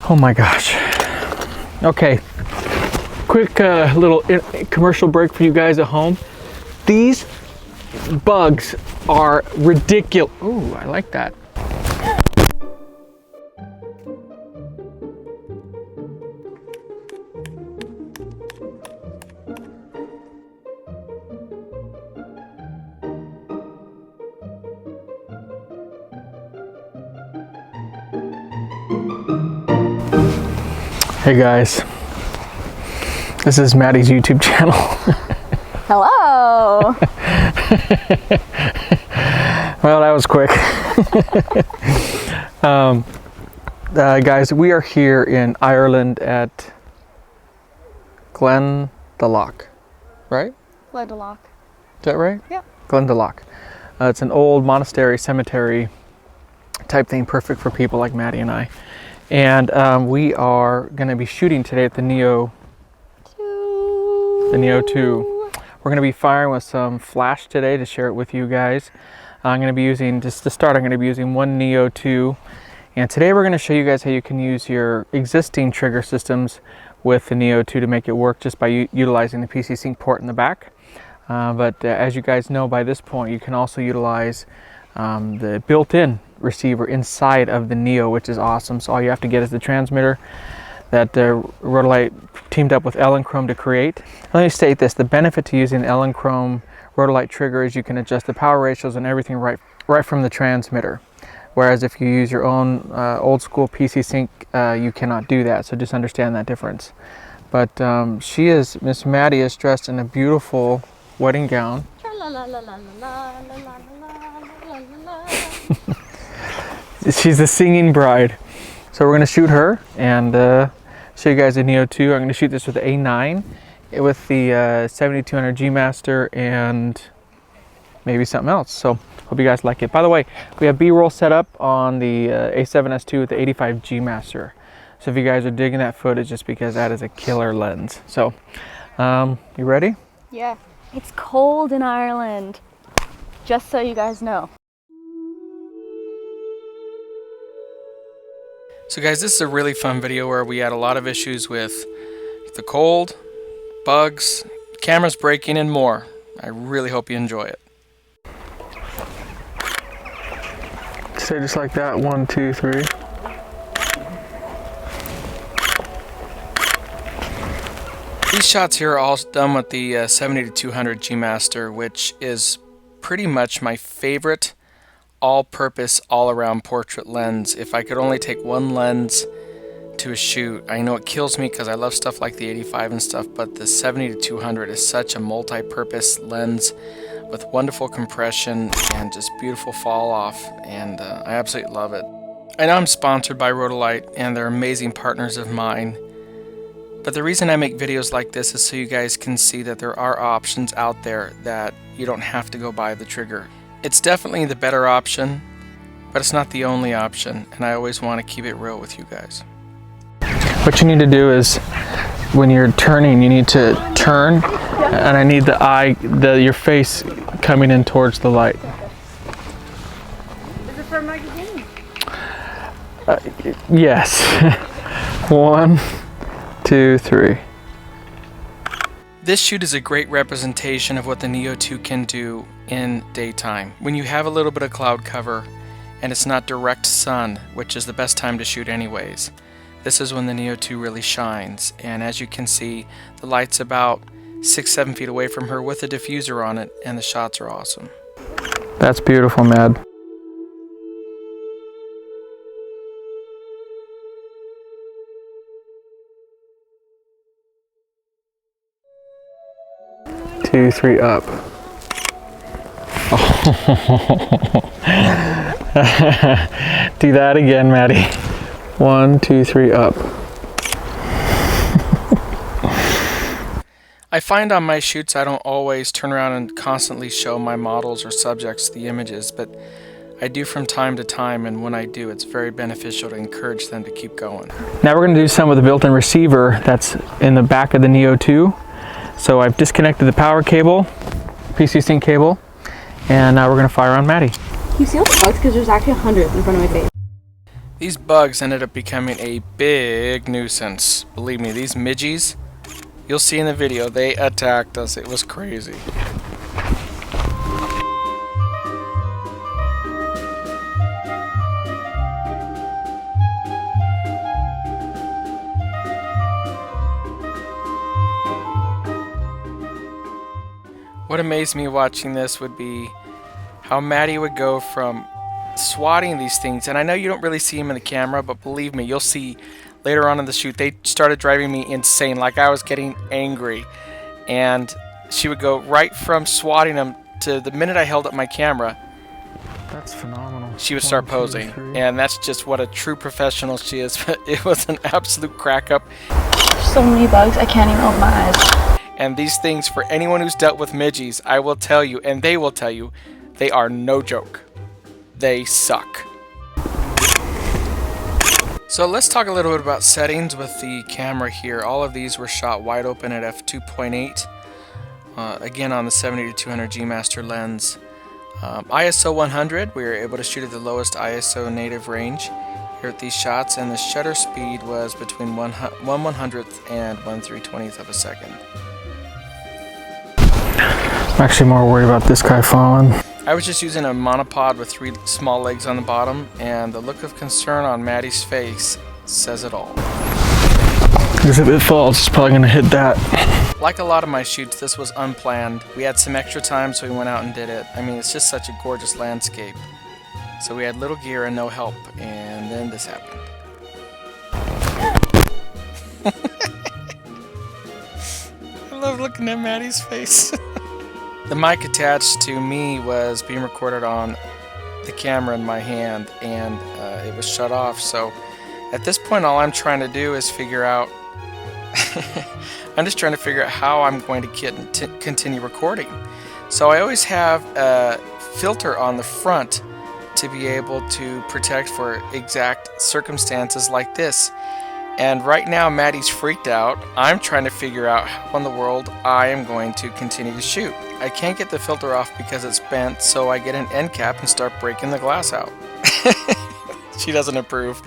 Oh my gosh. Okay, quick little commercial break for you guys at home. These bugs are ridiculous. Ooh, I like that. Hey guys, this is Maddie's YouTube channel. Hello. Well, that was quick. Guys, we are here in Ireland at Glendalough, right? Glendalough. Is that right? Yep. Glendalough. It's an old monastery, cemetery type thing, perfect for people like Maddie and I. And we are going to be shooting today at the Neo 2. The Neo 2. We're going to be firing with some flash today to share it with you guys. I'm going to be using, just to start, I'm going to be using one Neo 2. And today we're going to show you guys how you can use your existing trigger systems with the Neo 2 to make it work just by utilizing the PC Sync port in the back. But as you guys know by this point, you can also utilize the built-in receiver inside of the Neo, which is awesome. So all you have to get is the transmitter that Rotolight teamed up with Elechrome to create. Let me state this: the benefit to using the Elechrome Rotolight trigger is you can adjust the power ratios and everything right from the transmitter. Whereas if you use your own old school PC Sync, you cannot do that. So just understand that difference. But Miss Maddie is dressed in a beautiful wedding gown. She's the singing bride. So we're going to shoot her and show you guys the Neo 2. I'm going to shoot this with the A9 with the 7200 G Master and maybe something else. So hope you guys like it. By the way, we have B-roll set up on the A7S II with the 85 G Master. So if you guys are digging that footage, just because that is a killer lens. So you ready? Yeah. It's cold in Ireland, just so you guys know. So guys, this is a really fun video where we had a lot of issues with the cold, bugs, cameras breaking, and more. I really hope you enjoy it. Say just like that, 1, 2, 3. These shots here are all done with the 70-200 G Master, which is pretty much my favorite all-purpose, all-around portrait lens. If I could only take one lens to a shoot, I know it kills me because I love stuff like the 85 and stuff, but the 70-200 is such a multi-purpose lens with wonderful compression and just beautiful fall off, and I absolutely love it. I know I'm sponsored by Rotolight and they're amazing partners of mine, but the reason I make videos like this is so you guys can see that there are options out there that you don't have to go buy the trigger. It's definitely the better option, but it's not the only option, and I always want to keep it real with you guys. What you need to do is, when you're turning, you need to turn, and I need your face coming in towards the light. Is it for a magazine? Yes. 1, 2, 3. This shoot is a great representation of what the Neo 2 can do in daytime. When you have a little bit of cloud cover and it's not direct sun, which is the best time to shoot anyways, this is when the Neo 2 really shines. And as you can see, the light's about 6-7 feet away from her with a diffuser on it, and the shots are awesome. That's beautiful, Mad. Two, 3, up. Oh. Do that again, Maddie. 1, 2, 3, up. I find on my shoots I don't always turn around and constantly show my models or subjects the images, but I do from time to time, and when I do, it's very beneficial to encourage them to keep going. Now we're going to do some with the built-in receiver that's in the back of the Neo 2. So I've disconnected the power cable, PC Sync cable, and now we're going to fire on Maddie. You see all the bugs? Because there's actually hundreds in front of my face. These bugs ended up becoming a big nuisance. Believe me, these midgies, you'll see in the video, they attacked us. It was crazy. What amazed me watching this would be how Maddie would go from swatting these things, and I know you don't really see them in the camera, but believe me, you'll see later on in the shoot, they started driving me insane. Like, I was getting angry, and she would go right from swatting them to the minute I held up my camera. That's phenomenal. She would start posing, and that's just what a true professional she is. It was an absolute crack up. So many bugs, I can't even open my eyes. And these things, for anyone who's dealt with midgies, I will tell you, and they will tell you, they are no joke. They suck. So let's talk a little bit about settings with the camera here. All of these were shot wide open at f2.8. Again on the 70-200 G Master lens. ISO 100, we were able to shoot at the lowest ISO native range here at these shots, and the shutter speed was between 1/100th and 1/320th of a second. I'm actually more worried about this guy falling. I was just using a monopod with 3 small legs on the bottom, and the look of concern on Maddie's face says it all. Because if it falls, it's probably going to hit that. Like a lot of my shoots, this was unplanned. We had some extra time, so we went out and did it. I mean, it's just such a gorgeous landscape. So we had little gear and no help, and then this happened. I love looking at Maddie's face. The mic attached to me was being recorded on the camera in my hand, and it was shut off. So at this point, all I'm trying to do is figure out I'm just trying to figure out how I'm going to continue recording. So I always have a filter on the front to be able to protect for exact circumstances like this. And right now Maddie's freaked out. I'm trying to figure out how in the world I am going to continue to shoot. I can't get the filter off because it's bent, so I get an end cap and start breaking the glass out. She doesn't approve.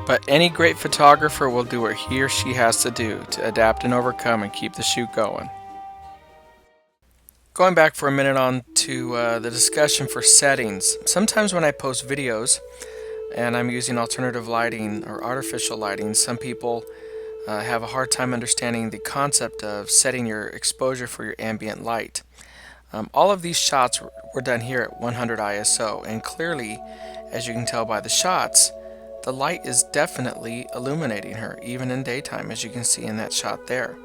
But any great photographer will do what he or she has to do to adapt and overcome and keep the shoot going. Going back for a minute on to the discussion for settings. Sometimes when I post videos and I'm using alternative lighting or artificial lighting, some people have a hard time understanding the concept of setting your exposure for your ambient light. All of these shots were done here at 100 ISO, and clearly, as you can tell by the shots, the light is definitely illuminating her, even in daytime, as you can see in that shot there.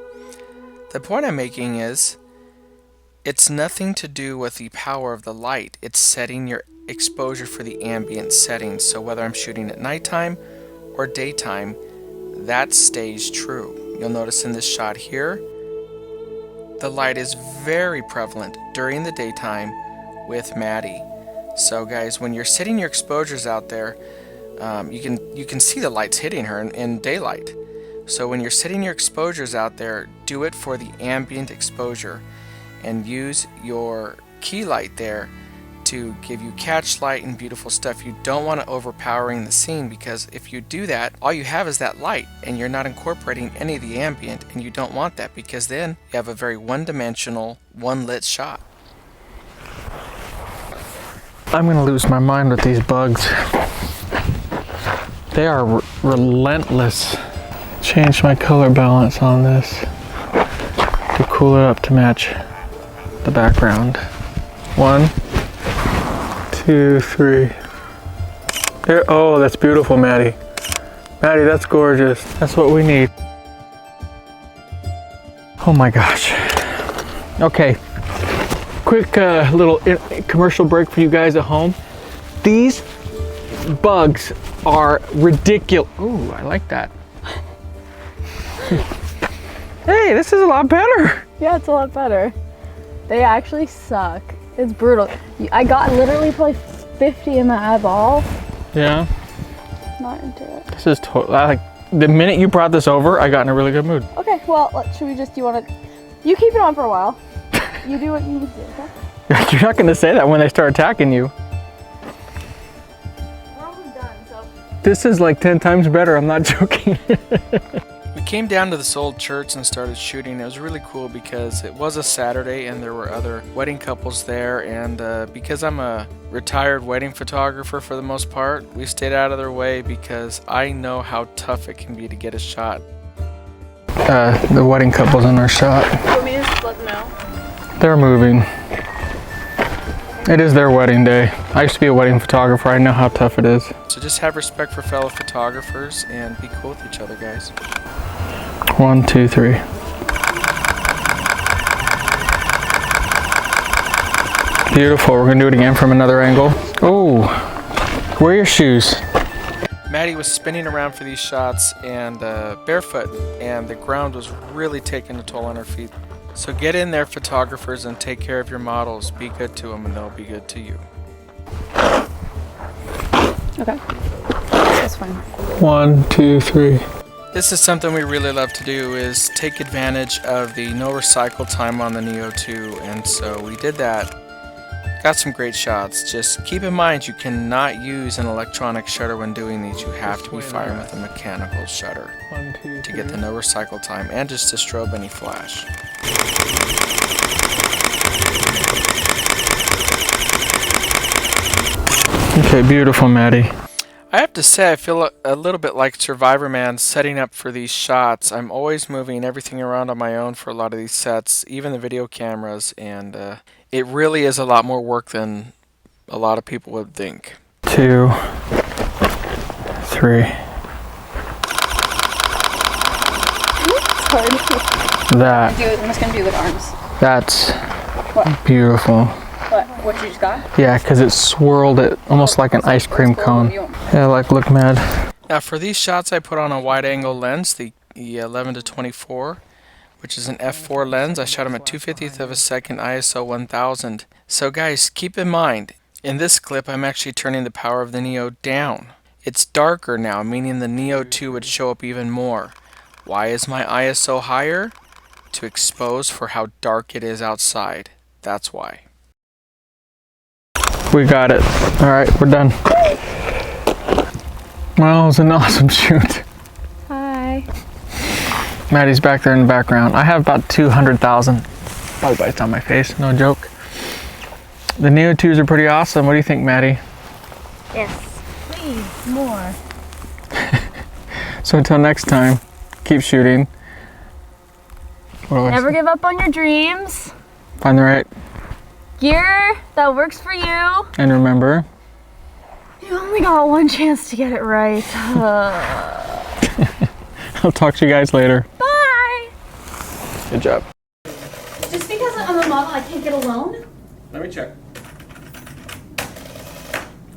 The point I'm making is, it's nothing to do with the power of the light, it's setting your exposure for the ambient settings. So whether I'm shooting at nighttime or daytime, that stays true. You'll notice in this shot here, the light is very prevalent during the daytime with Maddie. So guys, when you're setting your exposures out there, you can see the lights hitting her in daylight. So when you're setting your exposures out there, do it for the ambient exposure and use your key light there to give you catch light and beautiful stuff. You don't want to overpowering the scene, because if you do that, all you have is that light and you're not incorporating any of the ambient, and you don't want that, because then you have a very one-dimensional, one-lit shot. I'm going to lose my mind with these bugs. They are relentless. Change my color balance on this to cool it up to match the background. 1, 2, 3. There. Oh, that's beautiful, Maddie. Maddie, that's gorgeous. That's what we need. Oh my gosh. Okay. Quick little commercial break for you guys at home. These bugs are ridiculous. Ooh, I like that. Hey, this is a lot better. Yeah, it's a lot better. They actually suck. It's brutal. I got literally probably 50 in my eyeball. Yeah. Not into it. This is like the minute you brought this over, I got in a really good mood. Okay, well, should we just, you keep it on for a while. You do what you need to do, okay? You're not going to say that when they start attacking you. We're almost done, so This is like 10 times better, I'm not joking. We came down to this old church and started shooting. It was really cool because it was a Saturday and there were other wedding couples there, and because I'm a retired wedding photographer for the most part, we stayed out of their way because I know how tough it can be to get a shot. The wedding couple's in our shot. You want me to just let them know? They're moving. It is their wedding day. I used to be a wedding photographer. I know how tough it is. So just have respect for fellow photographers and be cool with each other, guys. 1, 2, 3. Beautiful. We're gonna do it again from another angle. Oh, wear your shoes. Maddie was spinning around for these shots and barefoot, and the ground was really taking a toll on her feet. So get in there, photographers, and take care of your models. Be good to them and they'll be good to you. Okay. That's fine. 1, 2, 3. This is something we really love to do, is take advantage of the no recycle time on the Neo 2, and so we did that. Got some great shots. Just keep in mind you cannot use an electronic shutter when doing these. You have to be firing with a mechanical shutter to get the no recycle time and just to strobe any flash. Okay, beautiful, Maddie. I have to say, I feel a little bit like Survivor Man setting up for these shots. I'm always moving everything around on my own for a lot of these sets, even the video cameras, and it really is a lot more work than a lot of people would think. 2, 3. It's hard. That. I'm just gonna do with arms. That's What? beautiful. What you just got? Yeah, because it swirled it almost like an ice cream cone. Yeah, like look mad. Now for these shots I put on a wide angle lens, the 11-24, which is an f4 lens. I shot them at 2/50th of a second, ISO 1000. So guys, keep in mind, in this clip I'm actually turning the power of the Neo down. It's darker now, meaning the Neo 2 would show up even more. Why is my ISO higher? To expose for how dark it is outside. That's why. We got it. Alright, we're done. Well, it was an awesome shoot. Hi. Maddie's back there in the background. I have about 200,000 bug bites on my face, no joke. The Neo 2s are pretty awesome. What do you think, Maddie? Yes. Please, more. So until next time, keep shooting. Never give up on your dreams. Find the right. Gear that works for you. And remember, You only got one chance to get it right. I'll talk to you guys later. Bye. Good job. Just because I'm a model, I can't get a loan? Let me check.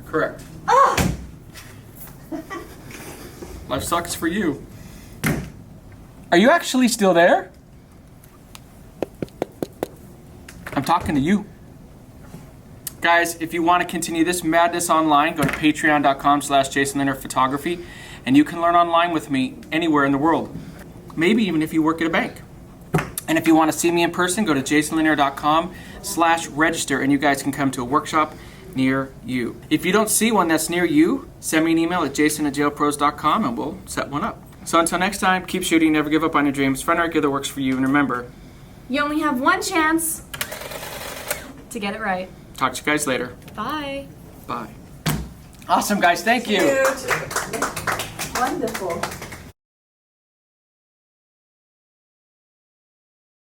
Correct. Oh! Life sucks for you. Are you actually still there? I'm talking to you. Guys, if you want to continue this madness online, go to patreon.com/JasonLanier and you can learn online with me anywhere in the world. Maybe even if you work at a bank. And if you want to see me in person, go to jasonlanier.com/register and you guys can come to a workshop near you. If you don't see one that's near you, send me an email at jason@jailpros.com and we'll set one up. So until next time, keep shooting, never give up on your dreams, find a gear that works for you, and remember, You only have one chance to get it right. talk to you guys later. Bye. Bye. Awesome, guys. Thank you. Wonderful.